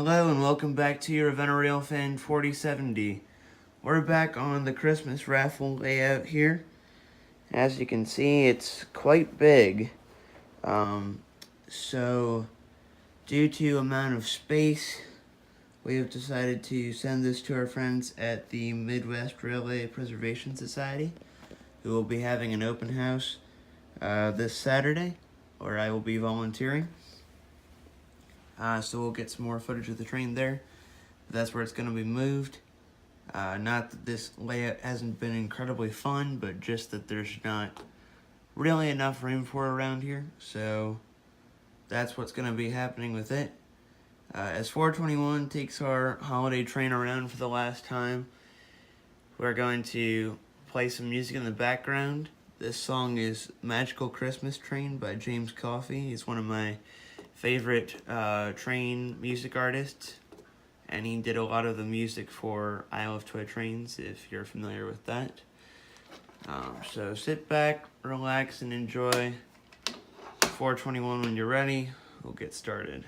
Hello and welcome back to your Event Railfan 4070. We're back on the Christmas raffle layout here. As you can see, it's quite big. So due to amount of space, we have decided to send this to our friends at the Midwest Railway Preservation Society, who will be having an open house this Saturday, where I will be volunteering. So we'll get some more footage of the train there. That's where it's going to be moved. Not that this layout hasn't been incredibly fun, but just that there's not really enough room for it around here. So that's what's going to be happening with it. As 421 takes our holiday train around for the last time, we're going to play some music in the background. This song is Magical Christmas Train by James Coffey. He's one of my favorite train music artists, and he did a lot of the music for Isle of Toy Trains, if you're familiar with that. So sit back, relax, and enjoy 421. When you're ready, we'll get started.